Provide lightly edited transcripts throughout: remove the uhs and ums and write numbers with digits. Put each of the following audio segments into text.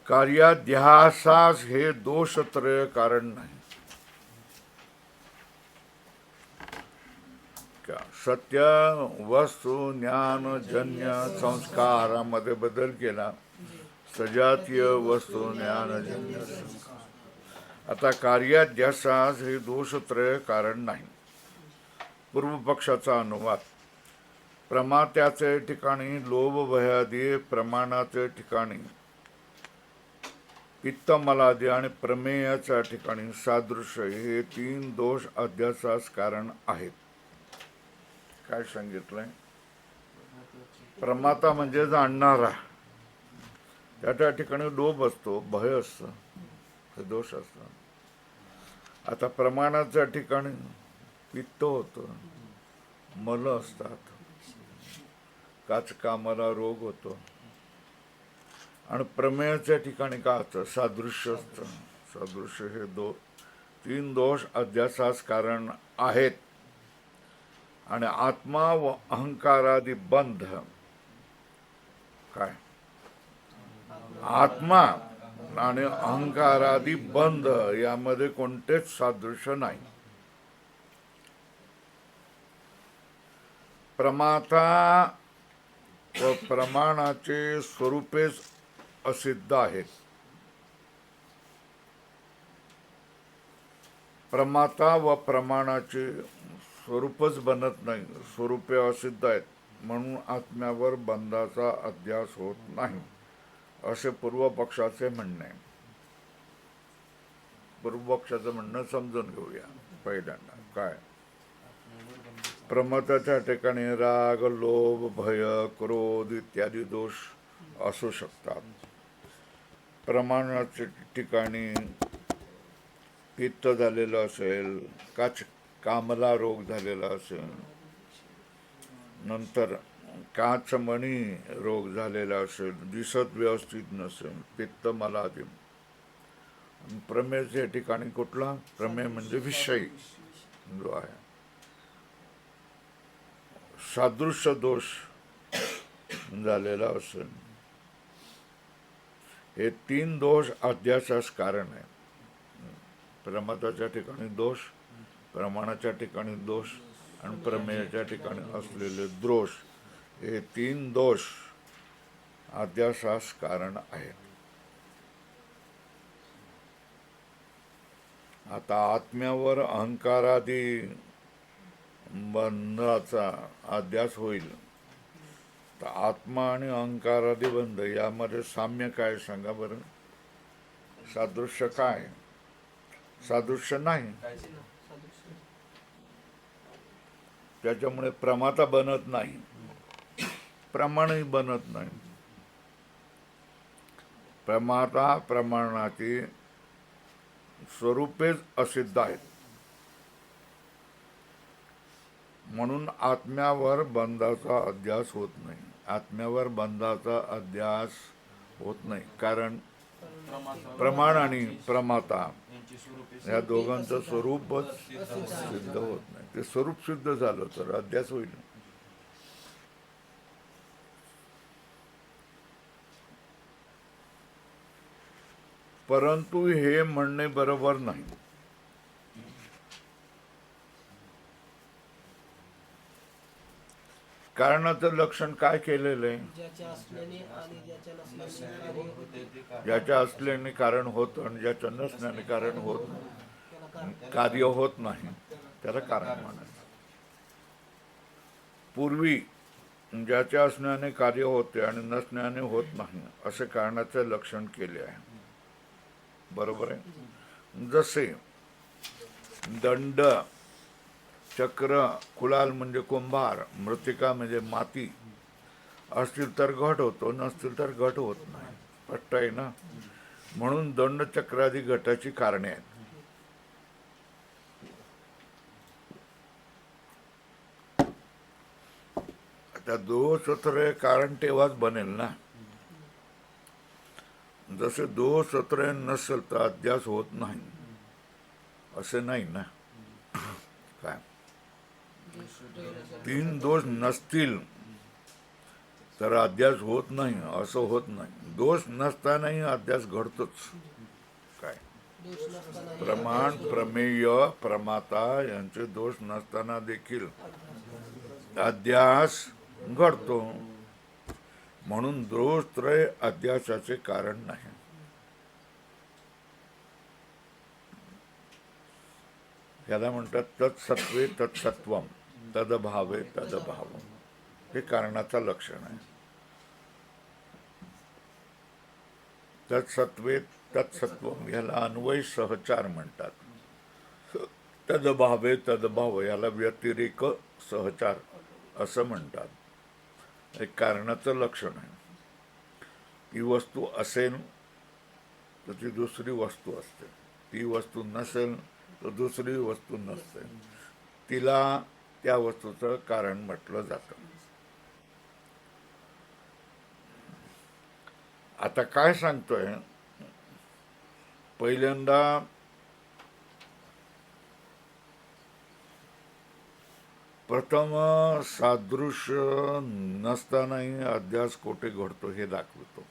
कार्याध्यासास हे दोषत्रय कारण नाही. सत्य वस्तू ज्ञान जन्य संस्कारामध्ये बदल केला. सजातीय वस्तू ज्ञान जन्य संस्कार. आता कार्याध्यासास हे दोषत्रय कारण नाही. पूर्व पक्षाचा अनुवाद. प्रमात्याचे ठिकाणी लोभ भयादी, प्रमाणाचे ठिकाणी पित्तमलादी आणि प्रमेयाच्या ठिकाणी सादृश्य हे तीन दोष अध्यासास कारण आहेत. काय सांगितलंय? प्रमाता म्हणजे जाणणारा, त्या ठिकाणी लोभ असतो, भय असतं, हे दोष असतात. आता प्रमाणाच्या ठिकाणी पित्त होतं, मल असतात, काचकामाला रोग होतो. आणि प्रमेयाच्या ठिकाणी काय असतं? सादृश्य असतं. सादृश्य हे तीन दोष अध्यासास कारण आहेत. आणि आत्मा व अहंकारादी बंध. काय? आत्मा आणि अहंकारादी बंध यामध्ये कोणतेच सादृश्य नाही. प्रमाता व प्रमाणाचे स्वरूपेच असिद्ध आहेत. प्रमाता व प्रमाणाचे स्वरूपच बनत नाही, स्वरूपे असिद्ध आहेत, म्हणून आत्म्यावर बंधाचा अध्यास होत नाही, असे पूर्व पक्षाचे म्हणणे. पूर्व पक्षाचं म्हणणं समजून घेऊया पहिल्यांदा. काय? प्रमाताच्या ठिकाणी राग, लोभ, भय, क्रोध इत्यादी दोष असू शकतात. प्रमाणाच्या ठिकाणी पित्त झालेलं असेल, कामला रोग झालेला असेल, नंतर काचमणी रोग झालेला असेल, दिसत व्यवस्थित नसेल, पित्त मलादी. प्रमेयच्या ठिकाणी कुठला? प्रमेय म्हणजे विषय जो आहे. सादृश्य दोष झालेला असेल. हे तीन दोष अध्यासास कारण आहे. प्रमाताच्या ठिकाणी दोष, प्रमाणाच्या ठिकाणी दोष आणि प्रमेयाच्या ठिकाणी असलेले दोष, हे तीन दोष अध्यासास कारण आहेत. आता आत्म्यावर अहंकारादी बंधाचा अध्यास होईल. तर आत्मा आणि अहंकारादी बंध यामध्ये साम्य काय सांगा बरं? सादृश्य काय? सादृश्य नाही. त्याच्यामुळे प्रमाता बनत नाही, प्रमाणही बनत नाही. प्रमाता प्रमाणाची स्वरूपेच असिद्ध आहेत, म्हणून आत्म्यावर बंधाचा अध्यास होत नाही. आत्म्यावर बंधाचा अध्यास होत नाही, कारण प्रमाण आणि प्रमाता या दोघांचं स्वरूपच सिद्ध होत नाही. ते स्वरूप सिद्ध झालं तर अध्यास होईल. परंतु हे म्हणणे बरोबर नाही. कारणाचं लक्षण काय केलेलं आहे? ज्याच्या असल्याने कारण होतं आणि ज्याच्या नसल्याने कारण होत नाही, कार्य होत नाही, त्याला कारण म्हणायचं. पूर्वी ज्याच्या असण्याने कार्य होते आणि नसण्याने होत नाही असे कारणाचे लक्षण केले आहे. बरोबर आहे? जसे दंड, चक्र, कुलाल म्हणजे कुंभार, मृतिका म्हणजे माती असतील तर घट होतो, नसतील तर घट होत नाही. स्पष्ट आहे ना? म्हणून दंड चक्रादी घटाची कारणे आहेत. त्या दोषत्रय कारण तेव्हाच बनेल ना. जसे दोषत्रय नसेल तर अध्यास होत नाही असे नाही ना. काय? तीन दोष नसतील तर अध्यास होत नाही असं होत नाही. दोष नसतानाही अध्यास घडतोच. काय प्रमाण, प्रमेय, प्रमाता यांचे दोष नसताना देखील अध्यास घडतो. म्हणून दोषत्रय अध्यासाचे कारण नाही. याला म्हणतात तत्सत्वे तत्सत्वम, तदभावे तदभावम. हे कारणाचं लक्षण आहे. तत्सत्वे तत्सत्वम याला अन्वय सहचार म्हणतात. तदभावे तदभाव याला व्यतिरेक सहचार असं म्हणतात. हे कारणाचं लक्षण आहे. ती वस्तू असेल तर ती दुसरी वस्तू असते, ती वस्तू नसेल तर दुसरी वस्तू नसते. तिला त्या वस्तूचं कारण म्हटलं जातं. आता काय सांगतोय, पहिल्यांदा प्रथम सादृश्य नसतानाही अध्यास कोठे घडतो हे दाखवतो.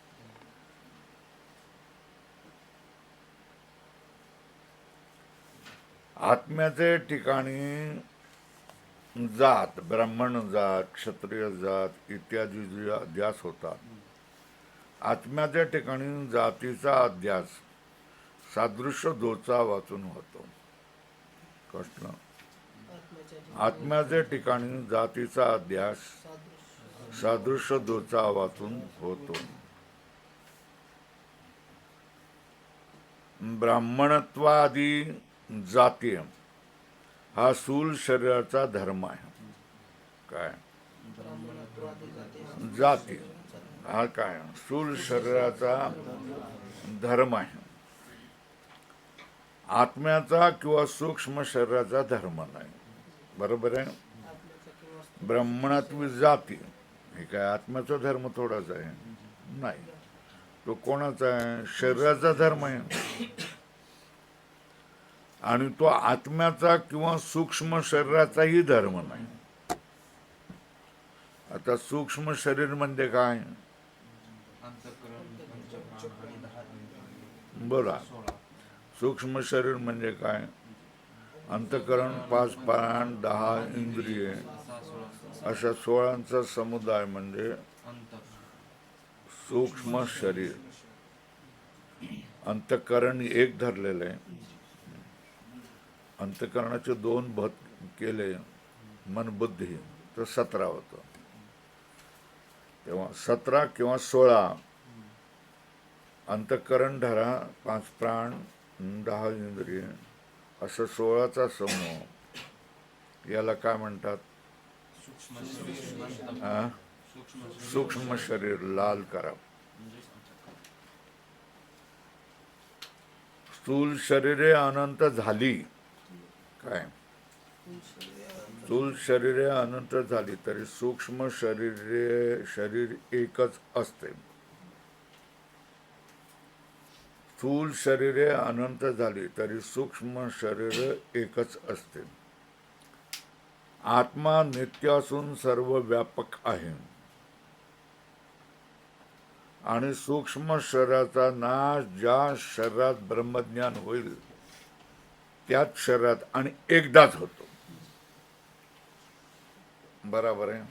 आत्म्याचे ठिकाणी जात, ब्राह्मण जात, क्षत्रिय जात इत्यादी जे अध्यास होतात, आत्म्याच्या ठिकाणी जातीचा अध्यास सादृश्य दोचा वाचून होतो. कसलं? आत्म्याच्या ठिकाणी जातीचा अध्यास सादृश्य दोचा वाचून होतो. ब्राह्मणत्वादी जातीय हा स्थूल शरीराचा धर्म आहे. काय जाती हा काय स्थूल शरीराचा धर्म आहे. आत्म्याचा किंवा सूक्ष्म शरीराचा धर्म नाही. बरोबर आहे. ब्राह्मणात्व जाती हे काय आत्म्याचा धर्म थोडाच आहे? नाही. तो कोणाचा आहे? शरीराचा धर्म आहे. आणि तो आत्म्याचा किंवा सूक्ष्म शरीराचाही धर्म नाही. आता सूक्ष्म शरीर म्हणजे काय? बोला. सूक्ष्म शरीर म्हणजे काय? अंतःकरण, 5 प्राण, 10 इंद्रिये अशा 16चा समुदाय म्हणजे सूक्ष्म शरीर. अंतःकरण एक धरलेलं आहे. अंतःकरणाचे 2 भाग केले, मन बुद्धी, तर 17 होतं. तेव्हा 17 किंवा 16 अंतःकरण धरा, 5 प्राण, 10 इंद्रिय असं 16चा समूह. याला काय म्हणतात? सूक्ष्म शरीर. लाल करा. स्थूल शरीरे अनंत झाली. काय स्थूल शरीरे अनंत झाली तरी सूक्ष्म शरीर एकच असते. स्थूल शरीरे अनंत झाली तरी सूक्ष्म शरीर एकच असते. आत्मा नित्य असून सर्व व्यापक आहे आणि सूक्ष्म शरीराचा नाश ज्या शरीरात ब्रह्मज्ञान होईल त्याच शरीरात आणि एकदाच होतो. बरोबर आहे.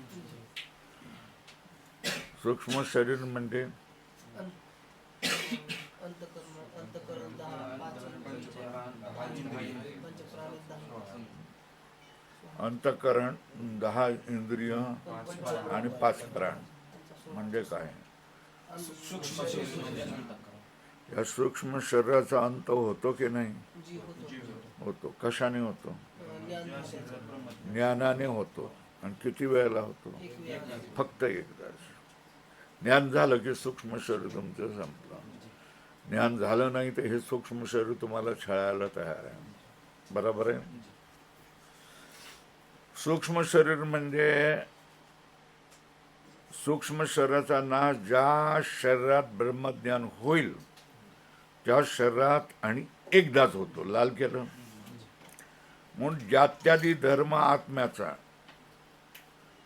सूक्ष्म शरीर म्हणजे अंतःकरण, 10 इंद्रिय आणि 5 प्राण म्हणजे काय? या सूक्ष्म शरीराचा अंत होतो की नाही? होतो. कशाने होतो? ज्ञानाने होतो. आणि किती वेळेला होतो? फक्त एकदाच. ज्ञान झालं की सूक्ष्म शरीर तुमचं संपलं. ज्ञान झालं नाही तर हे सूक्ष्म शरीर तुम्हाला छळायला तयार आहे. बरोबर आहे. सूक्ष्म शरीर म्हणजे सूक्ष्म शरीराचा नाश ज्या शरीरात ब्रह्मज्ञान होईल त्या शरीरात आणि एकदाच होतो. लाल केलं. म्हणून जात्यादी धर्म आत्म्याचा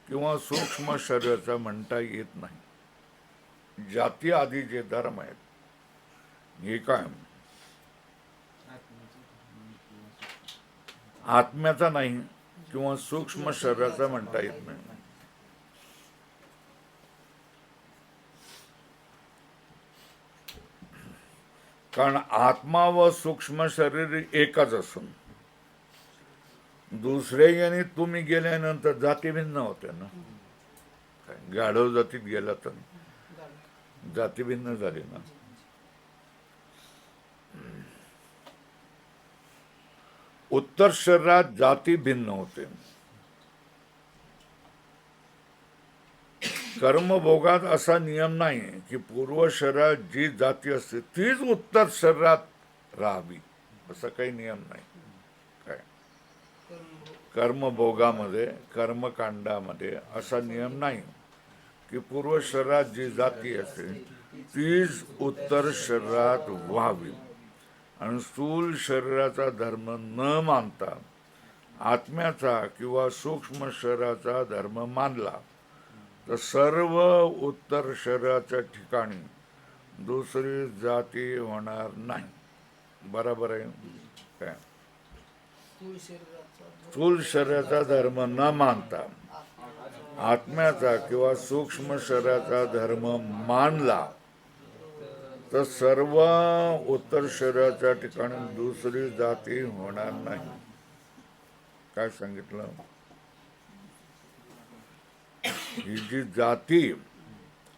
किंवा सूक्ष्म शरीराचा म्हणता येत नाही. जाती आदी जे धर्म आहेत हे काय आत्म्याचा नाही किंवा सूक्ष्म शरीराचा म्हणता येत नाही. कारण आत्मा व सूक्ष्म शरीर एकच असून दुसरे याने तुम्ही गेल्यानंतर जाती भिन्न होते ना. गाढव जातीत गेला तर जाती भिन्न झाली ना. उत्तर शरीरात जाती भिन्न होते. कर्मभोगात असा नियम नाही की पूर्व शरीरात जी जाती असते तीच उत्तर शरीरात राहावी, असा काही नियम नाही. काय कर्मभोगामध्ये कर्मकांडामध्ये असा नियम नाही की पूर्व शरीरात जी जाती असते तीच उत्तर शरीरात व्हावी. आणि स्थूल शरीराचा धर्म न मानता आत्म्याचा किंवा सूक्ष्म शरीराचा धर्म मानला तर सर्व उत्तर शरीराच्या ठिकाणी दुसरी जाती होणार नाही. बरोबर आहे काय? स्थूल शरीराचा धर्म न मानता आत्म्याचा किंवा सूक्ष्म शरीराचा धर्म मानला तर सर्व उत्तर शरीराच्या ठिकाणी दुसरी जाती होणार नाही. काय सांगितलं? ही जी जाती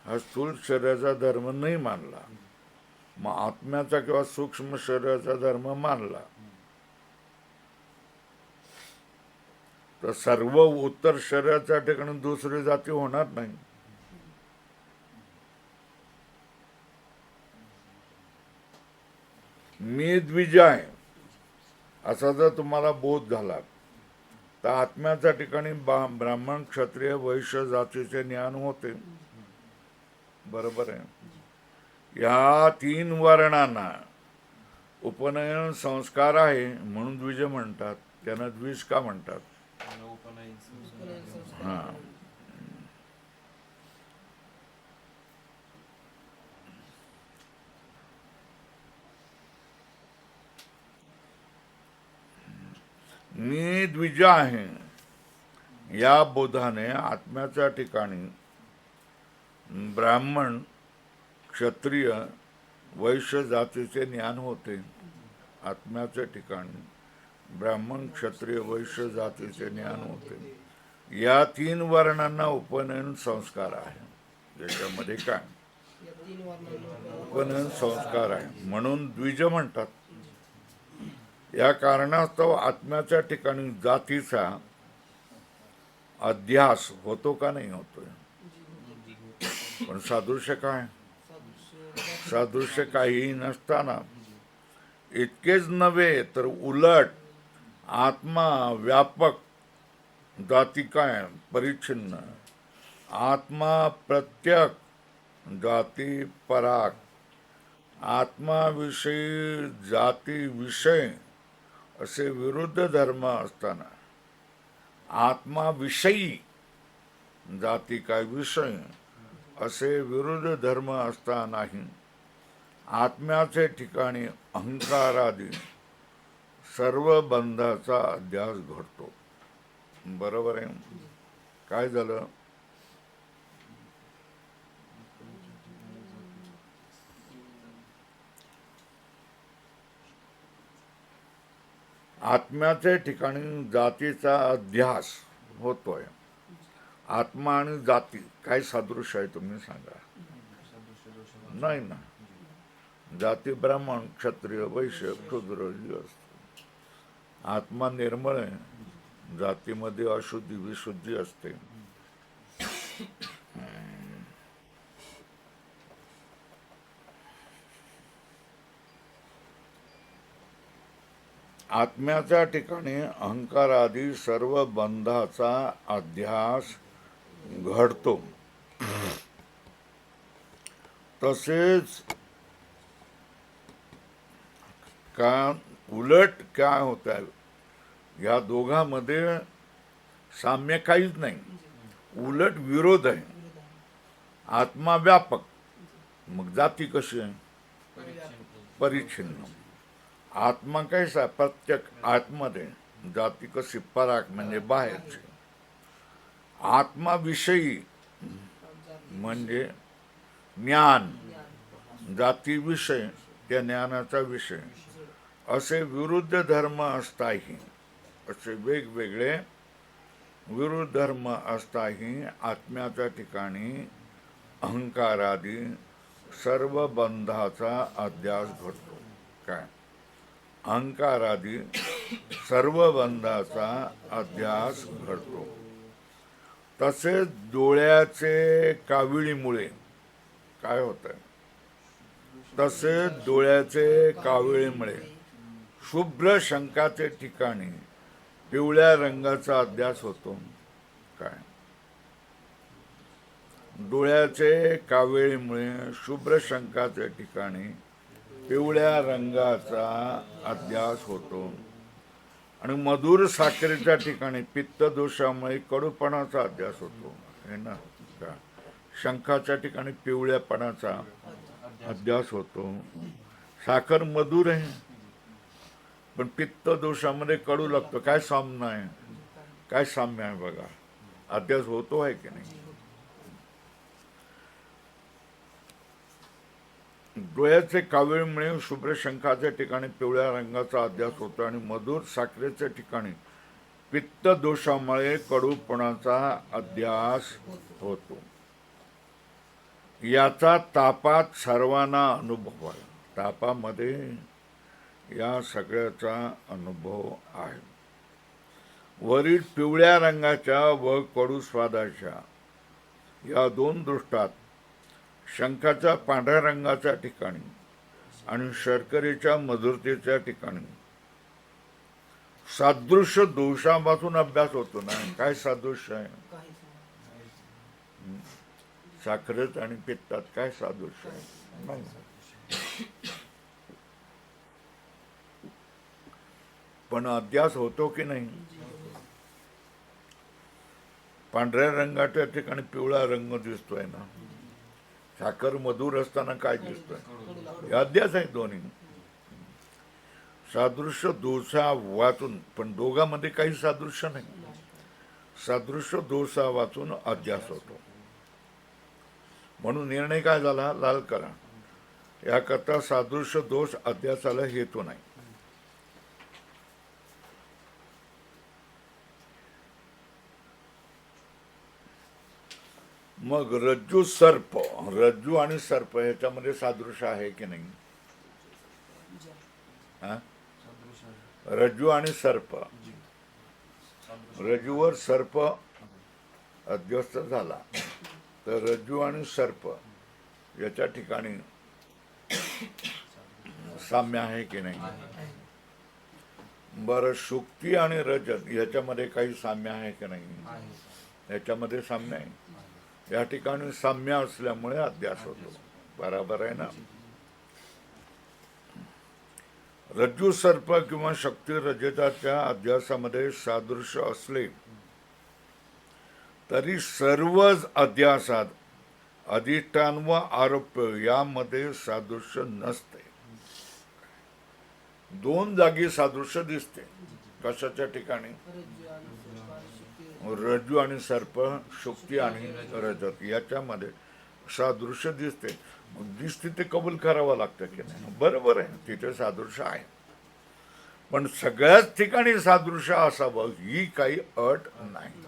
हा स्थूल शरीराचा धर्म नाही मानला, मग आत्म्याचा किंवा सूक्ष्म शरीराचा धर्म मानला तर सर्व उत्तर शरीराच्या ठिकाणी दुसरी जाती होणार नाही. मी द्विज आहे असा जर तुम्हाला बोध झाला तर आत्म्याच्या ठिकाणी ब्राह्मण क्षत्रिय वैश्य जातीचे ज्ञान होते. बरोबर आहे. या 3 वर्णांना उपनयन संस्कार आहे म्हणून द्विज म्हणतात. त्यांना द्विज का म्हणतात? हा. मी द्विज आहे या बोधाने आत्म्याच्या ठिकाणी ब्राह्मण क्षत्रिय वैश्य जातीचे ज्ञान होते. आत्म्याच्या ठिकाणी ब्राह्मण क्षत्रिय वैश्य जातीचे ज्ञान होते. या 3 वर्णांना उपनयन संस्कार आहे. याच्यामध्ये काय उपनयन संस्कार आहे म्हणून द्विज म्हणतात. या कारणास्तव आत्म्याच्या ठिकाणी जातीचा अध्यास होतो का नाही होतोय? पण सादृश्य काय? सादृश्य काहीही नसताना इतकेच नव्हे तर उलट आत्मा व्यापक, जाती काय परिच्छिन्न. आत्मा प्रत्यक, जाती पराक. आत्माविषयी जाती विषय असे विरुद्ध धर्म असताना आत्माविषयी जाती काय विषय असे विरुद्ध धर्म असतानाही आत्म्याचे ठिकाणी अहंकारादी सर्व बंधाचा अध्यास घडतो. बरोबर आहे. काय झालं? आत्म्याच्या ठिकाणी जातीचा अध्यास होतोय. आत्मा आणि जाती काय सादृश्य आहे तुम्ही सांगा? नाही ना. जाती ब्राह्मण क्षत्रिय वैश्य शूद्र ही असते. आत्मा निर्मळ आहे, जातीमध्ये अशुद्धी विशुद्धी असते. आत्म्याच्या ठिकाणी अहंकार आदी सर्व बंधाचा अध्यास घडतो. तसेच का उलट काय होत आहे? या दोघांमध्ये साम्य काहीच नाही, उलट विरोध आहे. आत्मा व्यापक मग जाती कशी आहे? परिच्छिन्न. आत्मा कैसा? प्रत्येक आतमध्ये. जाती कशी? पराक म्हणजे बाहेरची. आत्माविषयी म्हणजे ज्ञान, जातीविषय त्या ज्ञानाचा विषय, असे विरुद्ध धर्म असताही, असे वेगवेगळे विरुद्ध धर्म असताही आत्म्याच्या ठिकाणी अहंकारादी सर्व बंधाचा अध्यास घडतो. काय? अहंकारादी सर्व बंधाचा अध्यास घडतो. तसेच डोळ्याचे काविळीमुळे काय होतंय? तसेच डोळ्याचे काविळीमुळे शुभ्र शंखाचे ठिकाणी पिवळ्या रंगाचा अध्यास होतो. काय? डोळ्याचे कावेळीमुळे शुभ्र शंखाच्या ठिकाणी पिवळ्या रंगाचा अध्यास होतो. आणि मधुर साखरेच्या ठिकाणी पित्त दोषामुळे कडूपणाचा अध्यास होतो. हे ना का? शंखाच्या ठिकाणी पिवळ्यापणाचा अध्यास होतो. साखर मधुर आहे पण पित्त दोषामध्ये कडू लागतो. काय साम्य आहे? काय साम्य आहे बघा. अध्यास होतो आहे की नाही? डोळ्याचे कावीळमुळे शुभ्र शंखाच्या ठिकाणी पिवळ्या रंगाचा अध्यास होतो आणि मधुर साखरेच्या ठिकाणी पित्त दोषामुळे कडूपणाचा अध्यास होतो. याचा तापात सर्वांना अनुभव आहे. तापामध्ये या सगळ्याचा अनुभव आहे. वरील पिवळ्या रंगाच्या व कडू स्वादाच्या या दोन दृष्टात शंखाच्या पांढऱ्या रंगाच्या ठिकाणी आणि शर्करेच्या मधुरतेच्या ठिकाणी सादृश्य दोषापासून अभ्यास होतो ना. काय सादृश्य आहे? साखरेत आणि पित्तात काय सादृश्य आहे? पण अध्यास होतो की नाही? पांढऱ्या रंगाच्या ठिकाणी पिवळा रंग दिसतोय ना. साखर मधुर असताना काय दिसतोय? अध्यास आहे दोन्ही. सादृश्य दोषा वाचून, पण दोघांमध्ये काही सादृश्य नाही. सादृश्य दोषा वाचून अध्यास होतो. म्हणून निर्णय काय झाला? लाल करा. याकरता सादृश्य दोष अध्यासाला हेतू नाही. मग रज्जू सर्प, रज्जू आणि सर्प ह्याच्यामध्ये सादृश्य आहे की नाही? रज्जू आणि सर्प, रज्जूवर सर्प अध्यस्त झाला तर रज्जू आणि सर्प याच्या ठिकाणी साम्य आहे की नाही? बरं, शुक्ती आणि रजत याच्यामध्ये काही साम्य आहे की नाही? याच्यामध्ये साम्य आहे. या ठिकाणी साम्य असल्यामुळे अध्यास होतो. बरोबर आहे ना? रज्जू सर्प किंवा शक्ती रजताच्या अध्यासामध्ये सादृश्य असले तरी सर्वच अध्यासात अधिष्ठान व आरोप यामध्ये सादृश्य नसते. दोन जागी सादृश्य दिसते. कशाच्या ठिकाणी? रज्जू आणि सर्प, शुक्ती आणि रजत याच्यामध्ये सादृश्य दिसते. दिसते ते कबूल करावं लागतं की नाही? बरोबर आहे, तिथे सादृश्य आहे. पण सगळ्याच ठिकाणी सादृश्य असावं ही काही अट नाही.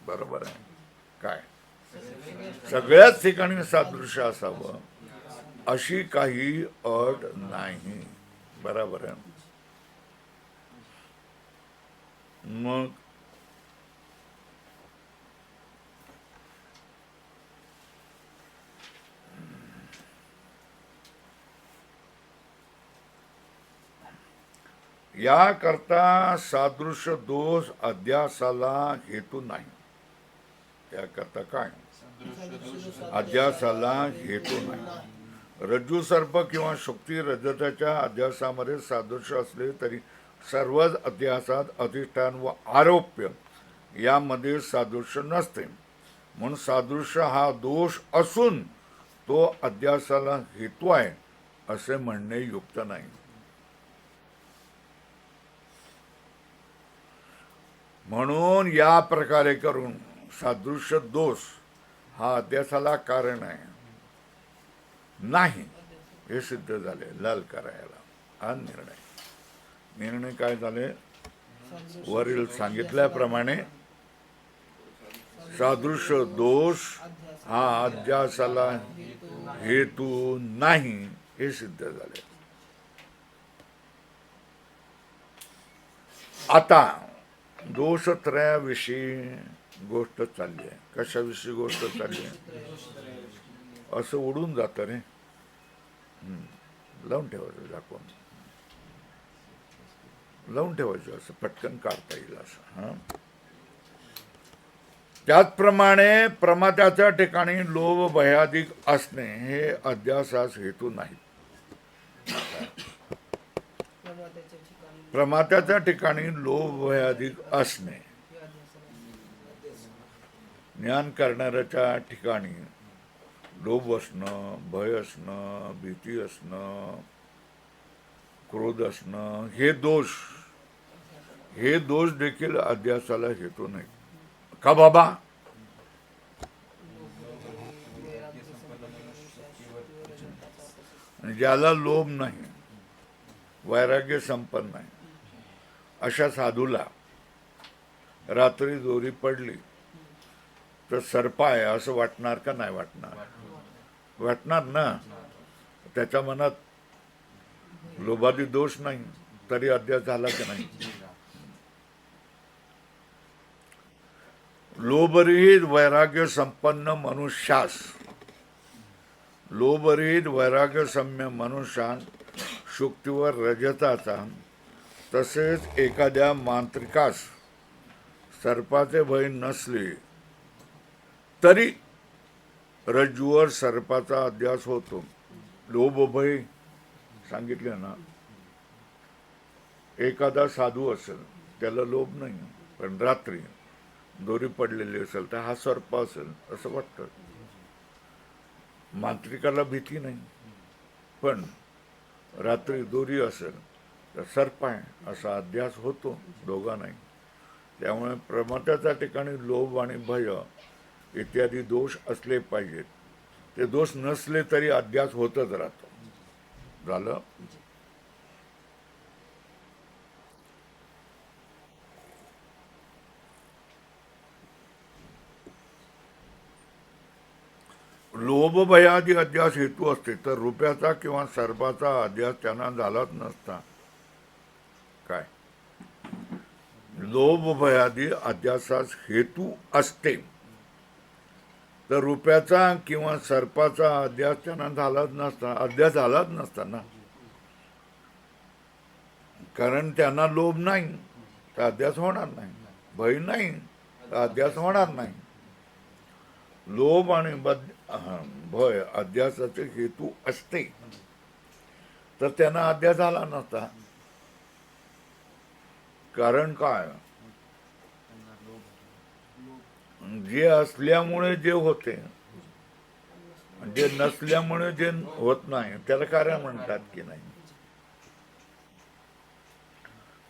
बरोबर आहे काय? सगळ्याच ठिकाणी सादृश्य असावं अशी काही अट नाही. बरोबर आहे. मग याकरता सादृश्य दोष अध्यासाला हेतू नाही. याकरता काय? अध्यासाला हेतू नाही. रज्जू सर्प किंवा शुक्ती रजताच्या अध्यासामध्ये सादृश्य असले तरी सर्वच अध्यासात अधिष्ठान व आरोप्य यामध्ये सादृश्य नसते. म्हणून सादृश्य हा दोष असून तो अध्यासाला हेतू आहे असे म्हणणे युक्त नाही. म्हणून या प्रकारे करून सादृश्य दोष हा अध्यासाला कारण आहे नाही हे सिद्ध झाले. लाल करायला हा निर्णय काय झाले? वरील सांगितल्याप्रमाणे सादृश्य दोष हा अध्यासाला हेतू नाही हे सिद्ध झाले. आता दोषत्रयाविषयी गोष्ट चालली आहे. कशाविषयी गोष्ट चालली आहे? असं उडून जातं रे. लावून ठेवायचं झाकून, लावून ठेवायचं, असं पटकन काढता येईल असं. हा, त्याचप्रमाणे प्रमात्याच्या ठिकाणी लोभ भयाधिक असणे हे अध्यासास हेतू नाही. प्रमात्याच्या ठिकाणी लोभ भयाधिक असणे, ज्ञान करणाऱ्याच्या ठिकाणी लोभ असणं, भय असणं, भीती असणं, क्रोध असणं हे दोष देखील अध्यासाला हेतू नाही का बाबा? ज्याला लोभ नाही, वैराग्य संपन्न आहे, अशा साधूला रात्री दोरी पडली तर सर्प आहे असं वाटणार का नाही वाटणार? वाटणार ना. त्याच्या मनात लोभादी दोष नाही तरी अध्यास झाला की नाही? लोभरहित वैराग्य संपन्न मनुष्यास, लोभरहित वैराग्य सम्य मनुष्यान शुक्तीवर रजताचा तसेच एखाद्या मांत्रिकास सर्पाचे भय नसले तरी रज्जूवर सर्पाचा अध्यास होतो. लोभ भय सांगितले ना. एखादा साधू असेल त्याला लोभ नाही, पण रात्री दोरी पडलेली असेल तर हा सर्प असेल असं वाटतं. मांत्रिकाला भीती नाही, पण रात्री दोरी असेल तर सर्प आहे असा अध्यास होतो दोघा नाही. त्यामुळे प्रमात्याच्या ठिकाणी लोभ आणि भय इत्यादी दोष असले पाहिजेत. ते दोष नसले तरी अध्यास होतच राहतो. झालं. लोभ भयादी अध्यास हेतू असते तर रुपयाचा किंवा सर्पाचा अध्यास त्यांना झालाच नसता. काय? लोभ भयादी अध्यासास हेतू असते तर रुपयाचा किंवा सर्पाचा अध्यास त्यांना झालाच नसता. अध्यास झालाच नसता ना. कारण त्यांना लोभ नाही तर अध्यास होणार नाही, भय नाही तर अध्यास होणार नाही. लोभ आणि भय अध्यासाचे हेतू असते तर त्यांना अध्यास झाला नसता. कारण काय? जे असल्यामुळे जे होते, जे नसल्यामुळे जे होत नाही त्याला कार्य म्हणतात की नाही.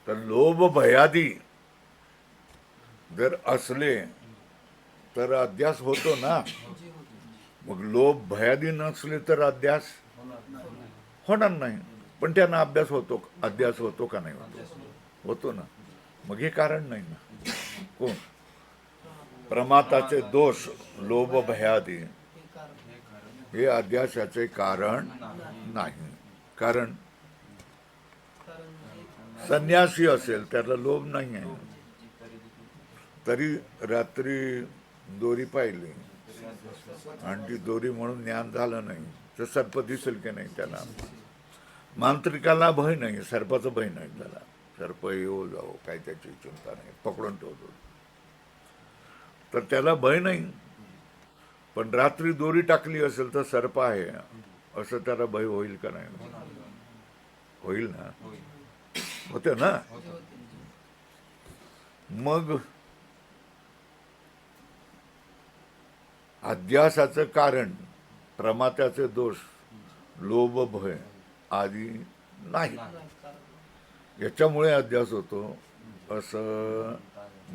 तर लोभ भयादी जर असले तर अध्यास होतो ना. मग लोभ भयादी नसले तर अध्यास होणार नाही. पण त्यांना अध्यास होतो का नाही? होतो ना. मग हे कारण नाही ना. कोण? प्रमाताचे दोष लोभ भयादी हे अध्यासाचे कारण नाही. कारण संन्यासी असेल त्याला लोभ नाही आहे तरी रात्री दोरी पाहिली आणि ती दोरी म्हणून ज्ञान झालं नाही तर सर्प दिसेल की नाही त्याला? मांत्रिकाला भय नाही, सर्पाचं भय नाही त्याला. सर्प येऊ जाओ काही त्याची चिंता नाही, पकडून ठेवतो तर त्याला भय नाही. पण रात्री दोरी टाकली असेल तर सर्प आहे असं त्याला भय होईल का नाही? होईल ना. होते ना. मग अध्यासाचं कारण प्रमात्याचे दोष लोभ भय आदी नाही, याच्यामुळे अध्यास होतो असं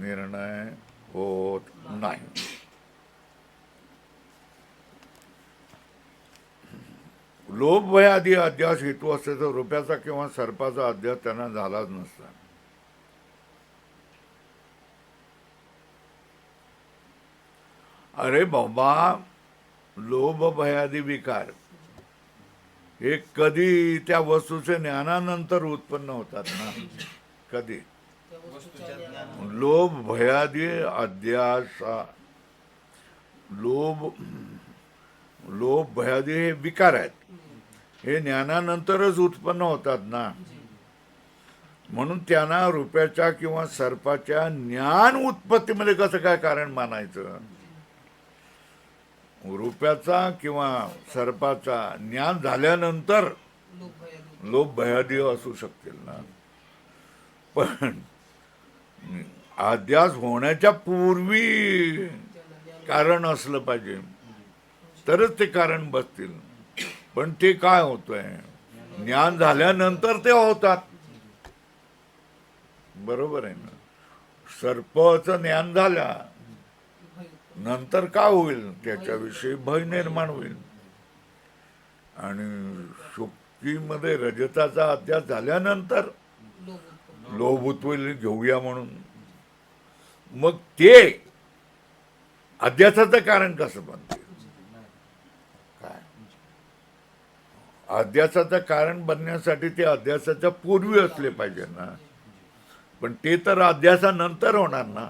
निर्णय होत नाही. लोभ भय आदी अध्यास हेतू असते तर रुपयाचा किंवा सर्पाचा अध्यास त्यांना झालाच नसता. अरे बाबा, लोभ भयादी विकार हे कधी त्या वस्तूचे ज्ञानानंतर उत्पन्न होतात ना. कधी लोभ भयादी अध्यास, लोभ भयादी हे विकार आहेत, हे ज्ञानानंतरच उत्पन्न होतात ना. म्हणून त्यांना रुपयाच्या किंवा सर्पाच्या ज्ञान उत्पत्तीमध्ये कसं काय कारण मानायचं? रुपयाचा किंवा सर्पाचा ज्ञान झाल्यानंतर लोभ भयादी असू शकतील ना, पण अध्यास होण्याच्या पूर्वी कारण असलं पाहिजे तरच ते कारण बसतील. पण ते काय होतंय, ज्ञान झाल्यानंतर ते होतात. बरोबर आहे ना. सर्पाचं ज्ञान झाल्या नंतर काय होईल, त्याच्याविषयी भय निर्माण होईल. आणि शुक्तीमध्ये रजताचा अध्यास झाल्यानंतर लोभ उत्पन्न घेऊया म्हणून, मग ते अध्यासाचं कारण कसं बनते? काय अध्यासाचं कारण बनण्यासाठी ते अध्यासाच्या पूर्वी असले पाहिजे ना. पण ते तर अध्यासानंतर होणार ना.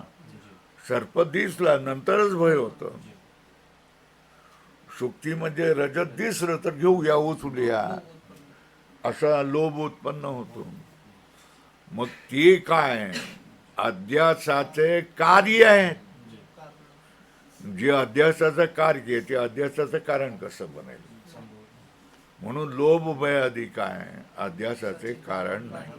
सर्प दिसला नंतरच भय होतं. शुक्तीमध्ये रजत दिसलं तर घेऊया उचलूया असा लोभ उत्पन्न होतो. मग ते काय अध्यासाचे कार्य आहे. जे अध्यासाचं कार्य आहे ते अध्यासाचं कारण कसं बनेल? म्हणून लोभ भय आदी काय अध्यासाचे कारण नाही.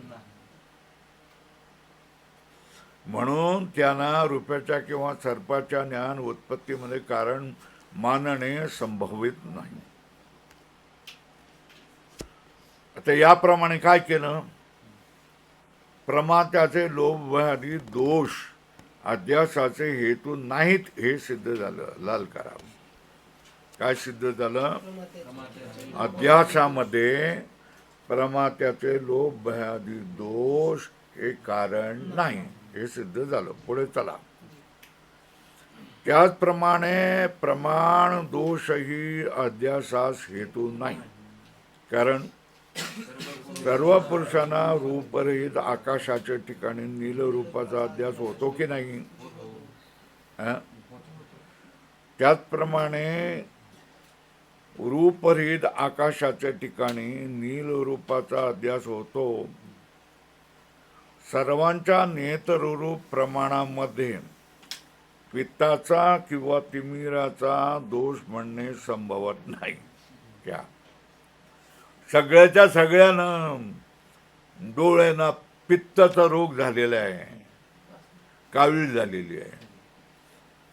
म्हणून त्यांना रुपयाच्या किंवा सर्पाच्या ज्ञान उत्पत्तीमध्ये कारण मानणे संभवित नाही. आता याप्रमाणे काय केलं? प्रमात्याचे लोभ भय आदी दोष अध्यासाचे हेतू नाहीत हे सिद्ध झालं. लाल करा. काय सिद्ध झालं? अध्यासामध्ये प्रमात्याचे लोभ भय आदी दोष हे कारण नाही हे सिद्ध झालं. पुढे चला. त्याचप्रमाणे प्रमाण दोषही अध्यासास हेतू नाही. कारण सर्व पुरुषांना रूपरहित आकाशाच्या ठिकाणी नील रूपाचा अध्यास होतो की नाही? त्याचप्रमाणे रूपरहित आकाशाच्या ठिकाणी नील रूपाचा अध्यास होतो. सर्वांच्या नेत्ररूप प्रमाणामध्ये पित्ताचा किंवा तिमिराचा दोष म्हणणे संभवत नाही. क्या सगळ्याच्या सगळ्यांना डोळ्यांना पित्ताचा रोग झालेला आहे, कावीळ झालेली आहे,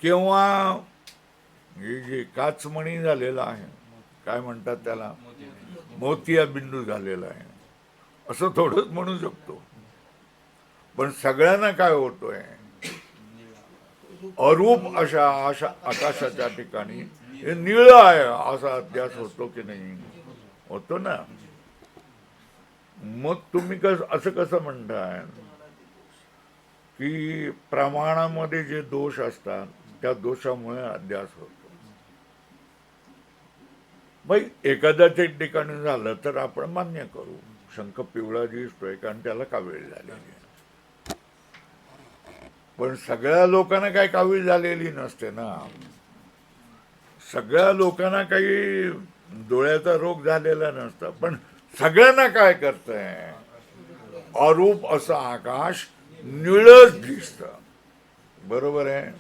किंवा हे जे काचमणी झालेला आहे, काय म्हणतात त्याला, मोतिया बिंदू झालेला आहे, असं थोडंच म्हणू शकतो. पण सगळ्यांना काय होतोय, अरूप अशा आकाशाच्या ठिकाणी हे निळ आहे असा अध्यास होतो की नाही? होतो ना. मग तुम्ही असं कसं म्हणताय की प्रमाणामध्ये जे दोष असतात त्या दोषामुळे अध्यास होतो? मग एखाद्याच्या ठिकाणी झालं तर आपण मान्य करू, शंख पिवळा दिसतोय कारण त्याला कावीळ झालेली आहे. पण सगळ्या लोकांना काही कावीळ झालेली नसते ना. सगळ्या लोकांना काही डोळ्याचा रोग झालेला नसता. पण सगळ्यांना काय करतंय, अरूप असं आकाश निळच दिसत. बरोबर आहे.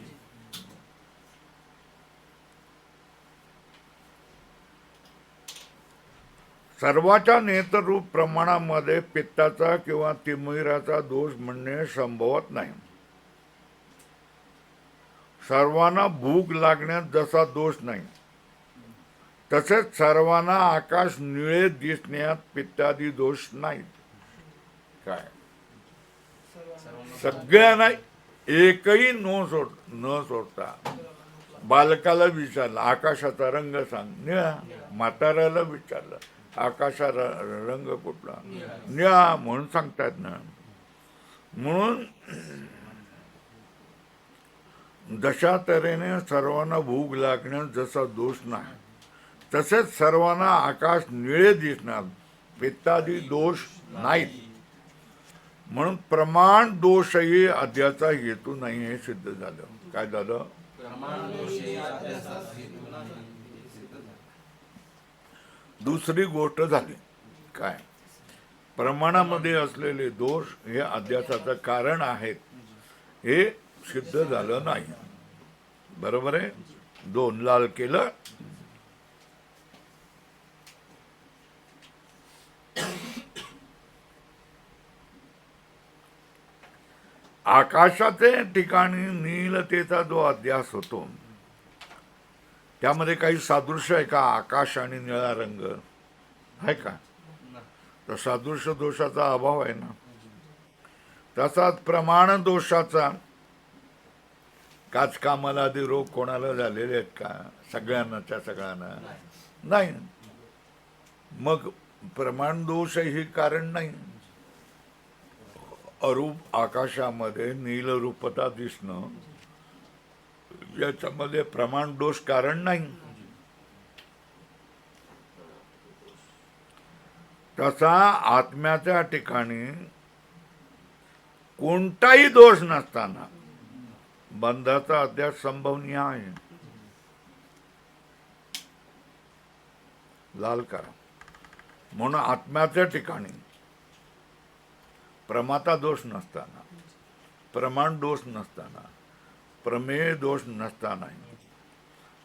सर्वाच्या नेत्ररूप प्रमाणामध्ये पित्ताचा किंवा तिमिराचा दोष म्हणणे संभवत नाही. सर्वांना भूक लागण्यात जसा दोष नाही तसेच सर्वांना आकाश निळे दिसण्यात पित्तादी दोष नाहीत. काय सगळ्यांना एकही न सोडता बालकाला विचारलं आकाशाचा रंग सांग, निळा. म्हाताऱ्याला विचारलं आकाशाचा रंग कुठला, निळा म्हणून सांगतात ना. म्हणून जशा तऱ्हेने सर्वांना भूक लागण्यात जसा दोष नाही, तसेच सर्वांना आकाश निळे दिसणार पित्तादी दोष नाहीत. म्हणून प्रमाण दोषही अध्याचा हेतू नाही हे सिद्ध झालं. काय झालं? दुसरी गोष्ट झाली काय, प्रमाणामध्ये असलेले दोष हे अध्यासाचं कारण आहेत हे सिद्ध झालं नाही. बरोबर आहे. 2 लाल केलं. आकाशाचे ठिकाणी नीलतेचा जो अध्यास होतो त्यामध्ये काही सादृश्य आहे का? आकाश आणि निळा रंग आहे का? तर सादृश्य दोषाचा अभाव आहे ना. तसाच प्रमाण दोषाचा काचकामाला आधी रोग कोणाला झालेले आहेत का? सगळ्यांना नाही. मग प्रमाण दोष हे कारण नाही. अरूप आकाशामध्ये नीलरूपता दिसणं याच्यामध्ये प्रमाण दोष कारण नाही. तसा आत्म्याच्या ठिकाणी कोणताही दोष नसताना बंधाचा अध्यास संभवनीय आहे. लाल करा. म्हणून आत्म्याच्या ठिकाणी प्रमाता दोष नसताना, प्रमाण दोष नसताना, प्रमेय दोष नसताना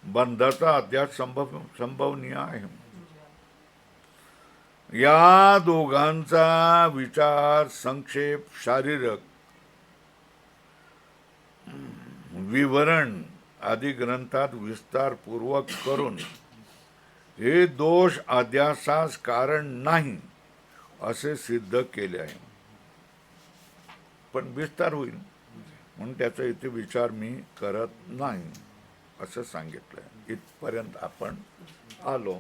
बंधाचा अध्यास संभवनीय आहे. या दोघांचा विचार संक्षेप शारीरक विवरण आदी ग्रंथात विस्तारपूर्वक करून हे दोष अध्यासास कारण नाही असे सिद्ध केले आहे. पण विस्तार होईल म्हणून त्याचा इथे विचार मी करत नाही असं सांगितलंय. इथपर्यंत आपण आलो.